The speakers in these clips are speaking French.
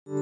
Vite,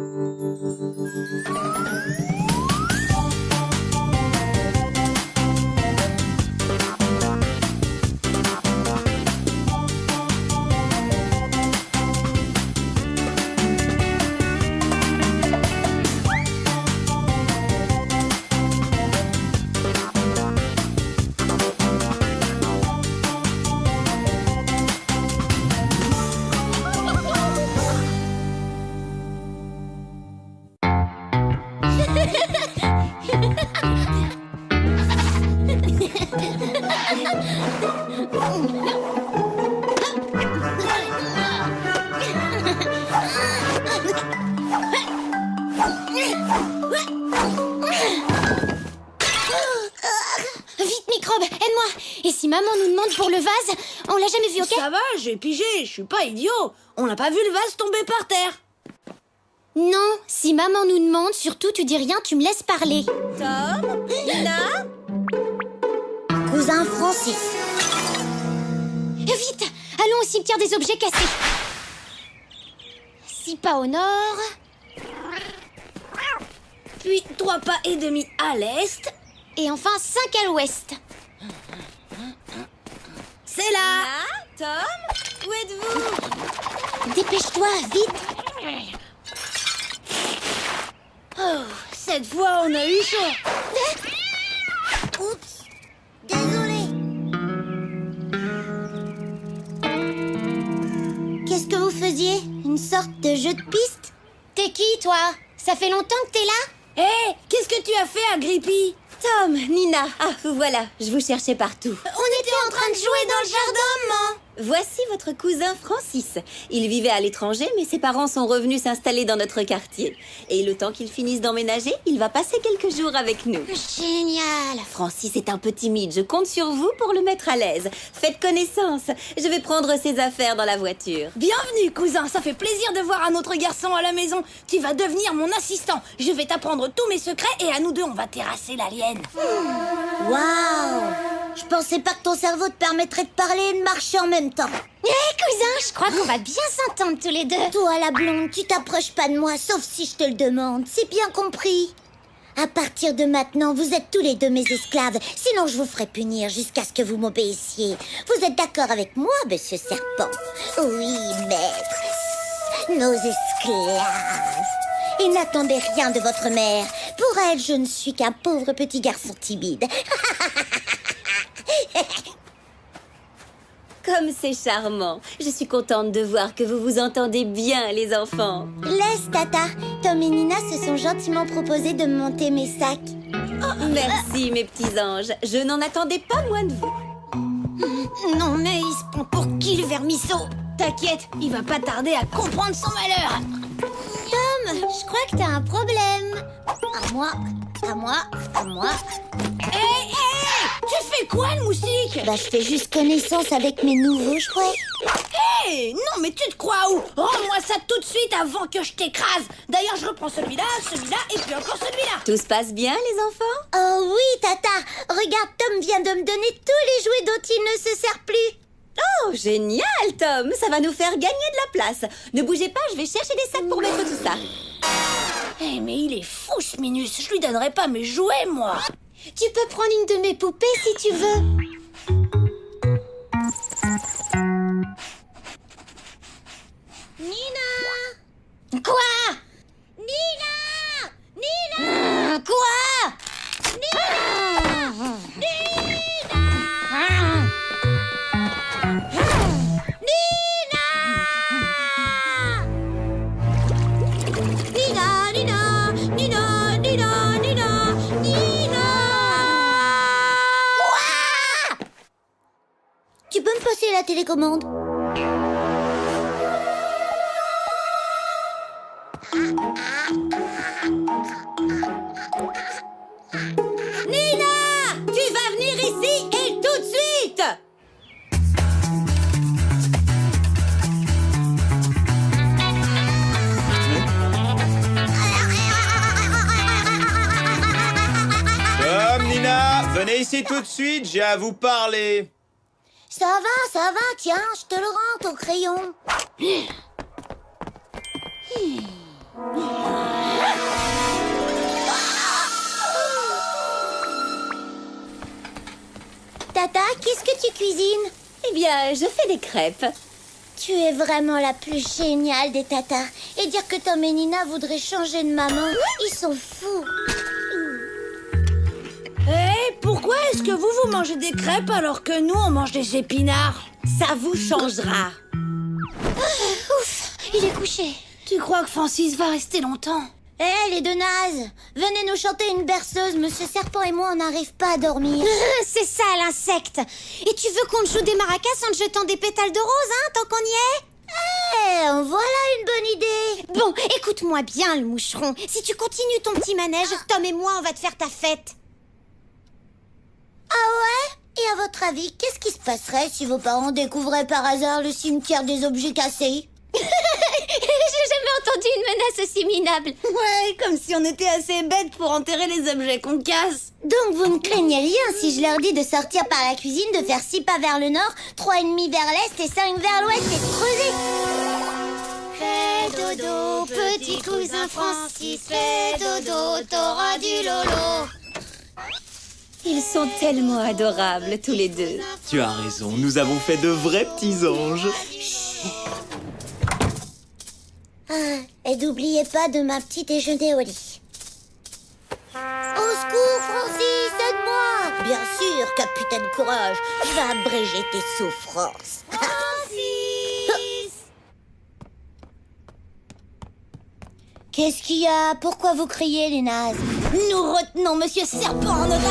Microbe, aide-moi. Et si maman nous demande pour le vase, on l'a jamais vu, ok? Ça va, j'ai pigé, je suis pas idiot. On n'a pas vu le vase tomber par terre. Non, si maman nous demande, surtout tu dis rien, tu me laisses parler. Tom, Nina, Cousin Francis. Vite, allons au cimetière des objets cassés. 6 pas au nord. Puis 3 pas et demi à l'est. Et enfin 5 à l'ouest. C'est là. Nina, Tom, où êtes-vous? Dépêche-toi, vite. Oh, cette fois, on a eu chaud. Oups, désolé. Qu'est-ce que vous faisiez? Une sorte de jeu de piste? T'es qui, toi? Ça fait longtemps que t'es là? Hé, qu'est-ce que tu as fait à Grippy? Tom, Nina, ah, vous voilà, je vous cherchais partout. On était en train de jouer dans le jardin, maman. Voici votre cousin Francis. Il vivait à l'étranger, mais ses parents sont revenus s'installer dans notre quartier. Et le temps qu'ils finissent d'emménager, il va passer quelques jours avec nous. Génial. Francis est un peu timide, je compte sur vous pour le mettre à l'aise. Faites connaissance, je vais prendre ses affaires dans la voiture. Bienvenue, cousin. Ça fait plaisir de voir un autre garçon à la maison. Tu vas devenir mon assistant. Je vais t'apprendre tous mes secrets et à nous deux, on va terrasser l'alien. Waouh! Je pensais pas que ton cerveau te permettrait de parler et de marcher en même temps. Hé, cousin, je crois qu'on va bien s'entendre tous les deux. Toi, la blonde, tu t'approches pas de moi, sauf si je te le demande. C'est bien compris. À partir de maintenant, vous êtes tous les deux mes esclaves. Sinon, je vous ferai punir jusqu'à ce que vous m'obéissiez. Vous êtes d'accord avec moi, monsieur Serpent? Oui, maître. Nos esclaves. Et n'attendez rien de votre mère. Pour elle, je ne suis qu'un pauvre petit garçon timide. Comme c'est charmant. Je suis contente de voir que vous vous entendez bien, les enfants. Laisse, Tata. Tom et Nina se sont gentiment proposés de monter mes sacs. Merci, mes petits anges. Je n'en attendais pas moins de vous. Non, mais il se prend pour qui, le vermisseau? T'inquiète, il va pas tarder à comprendre son malheur. Tom, je crois que t'as un problème. À moi, à moi, à moi. Hé, tu fais quoi, le moustique? Bah, je fais juste connaissance avec mes nouveaux jouets. Hé, non, mais tu te crois où? Rends-moi ça tout de suite avant que je t'écrase. D'ailleurs, je reprends celui-là et puis encore celui-là. Tout se passe bien, les enfants? Oh oui, Tata. Regarde, Tom vient de me donner tous les jouets dont il ne se sert plus. Oh, génial, Tom. Ça va nous faire gagner de la place. Ne bougez pas, je vais chercher des sacs pour mettre tout ça. Eh, mais il est fou, ce Minus. Je lui donnerai pas mes jouets, moi. Tu peux prendre une de mes poupées si tu veux. Nina! Quoi? Nina! Nina! Quoi? Nina! Nina! Nina! Nina! Nina! Nina! Nina! Nina! Quoi? Tu peux me passer la télécommande? Nina! Tu vas venir ici et tout de suite! Tom, Nina, venez ici tout de suite, j'ai à vous parler. Ça va, tiens, je te le rends, ton crayon. cuisine? Eh bien, je fais des crêpes. Tu es vraiment la plus géniale des tatas. Et dire que Tom et Nina voudraient changer de maman, ils sont fous. Pourquoi est-ce que vous mangez des crêpes alors que nous, on mange des épinards? Ça vous changera. Ouf, il est couché. Tu crois que Francis va rester longtemps? Les deux nazes, venez nous chanter une berceuse. Monsieur Serpent et moi, on n'arrive pas à dormir. C'est ça, l'insecte. Et tu veux qu'on te joue des maracas en te jetant des pétales de rose, hein, tant qu'on y est? Voilà une bonne idée. Bon, écoute-moi bien, le moucheron. Si tu continues ton petit manège, Tom et moi, on va te faire ta fête. Ah ouais? Et à votre avis, qu'est-ce qui se passerait si vos parents découvraient par hasard le cimetière des objets cassés? J'ai jamais entendu une menace aussi minable. Ouais, comme si on était assez bêtes pour enterrer les objets qu'on casse. Donc vous ne craignez rien si je leur dis de sortir par la cuisine, de faire 6 pas vers le nord, 3,5 vers l'est et 5 vers l'ouest et de creuser. Fais dodo, petit cousin Francis, fais dodo, t'auras du lolo. Ils sont tellement adorables, tous les deux. Tu as raison, nous avons fait de vrais petits anges. Et n'oubliez pas de ma petit déjeuner au lit. Au secours, Francis, aide-moi! Bien sûr, capitaine Courage, je vais abréger tes souffrances. Qu'est-ce qu'il y a? Pourquoi vous criez, les nazes? Nous retenons Monsieur Serpent en otage.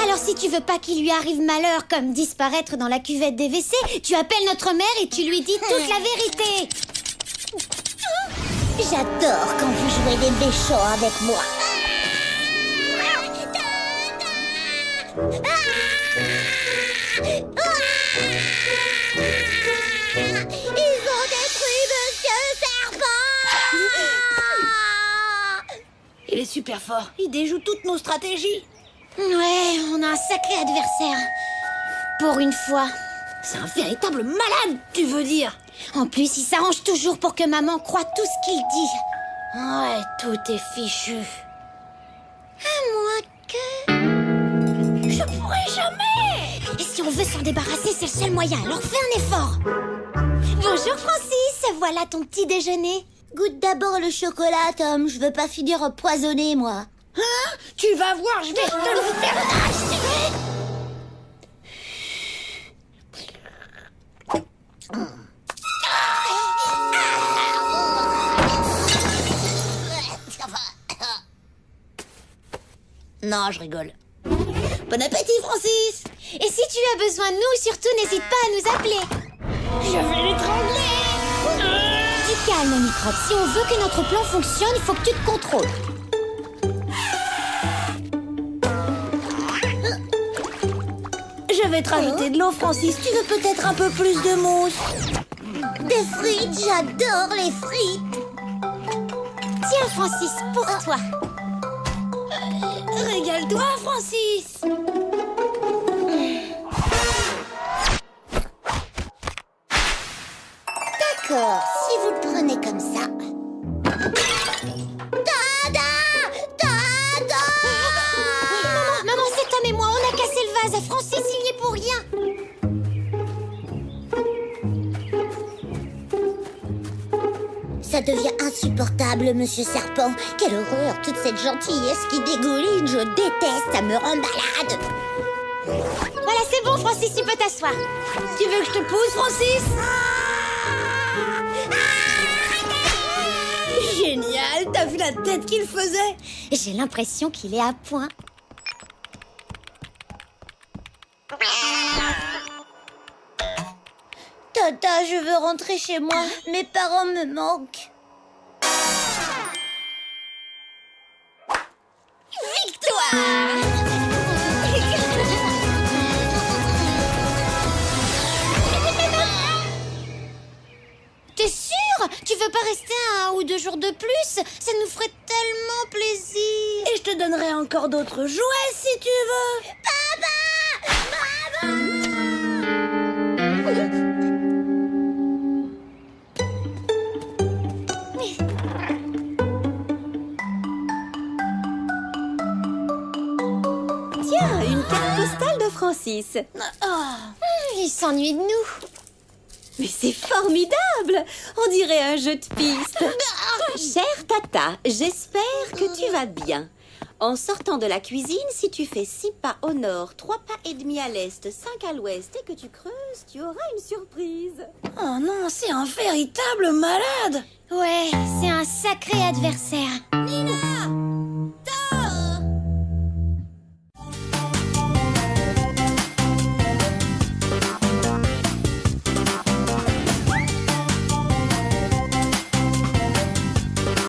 Alors si tu veux pas qu'il lui arrive malheur comme disparaître dans la cuvette des WC, tu appelles notre mère et tu lui dis toute la vérité. J'adore quand vous jouez les méchants avec moi. Ils ont détruit Monsieur Serpent. Il est super fort. Il déjoue toutes nos stratégies. Ouais, on a un sacré adversaire. Pour une fois. C'est un véritable malade, tu veux dire? En plus, il s'arrange toujours pour que maman croie tout ce qu'il dit. Ouais, tout est fichu. À moins que... Je pourrais jamais. Et si on veut s'en débarrasser, c'est le seul moyen, alors fais un effort. Bonjour Francis, voilà ton petit déjeuner. Goûte d'abord le chocolat, Tom. Je veux pas finir empoisonné, moi. Hein? Tu vas voir, je vais te le faire. Non, je rigole. Bon appétit, Francis. Et si tu as besoin de nous, surtout n'hésite pas à nous appeler. Je vais l'étrangler. Du calme, microbe. Si on veut que notre plan fonctionne, il faut que tu te contrôles. Je vais te rajouter de l'eau, Francis. Tu veux peut-être un peu plus de mousse? Des frites, j'adore les frites. Tiens, Francis, pour toi. Régale-toi, Francis. D'accord, si vous le prenez comme ça. Tada! Tada! Maman, c'est Tom et moi, on a cassé le vase. Francis, il y est pour rien. Ça devient insupportable, Monsieur Serpent. Quelle horreur, toute cette gentillesse qui dégouline. Je déteste, ça me rend malade. Voilà, c'est bon, Francis, tu peux t'asseoir. Tu veux que je te pousse, Francis? Génial, t'as vu la tête qu'il faisait? J'ai l'impression qu'il est à point. Tata, je veux rentrer chez moi. Mes parents me manquent. T'es sûr? Tu veux pas rester 1 ou 2 jours de plus? Ça nous ferait tellement plaisir. Et je te donnerai encore d'autres jouets si tu veux. Tiens, une carte postale de Francis. Il s'ennuie de nous. Mais c'est formidable! On dirait un jeu de piste. Chère Tata, j'espère que tu vas bien. En sortant de la cuisine, si tu fais 6 pas au nord, 3 pas et demi à l'est, 5 à l'ouest et que tu creuses, tu auras une surprise. Oh non, c'est un véritable malade. Ouais, c'est un sacré adversaire. Nina!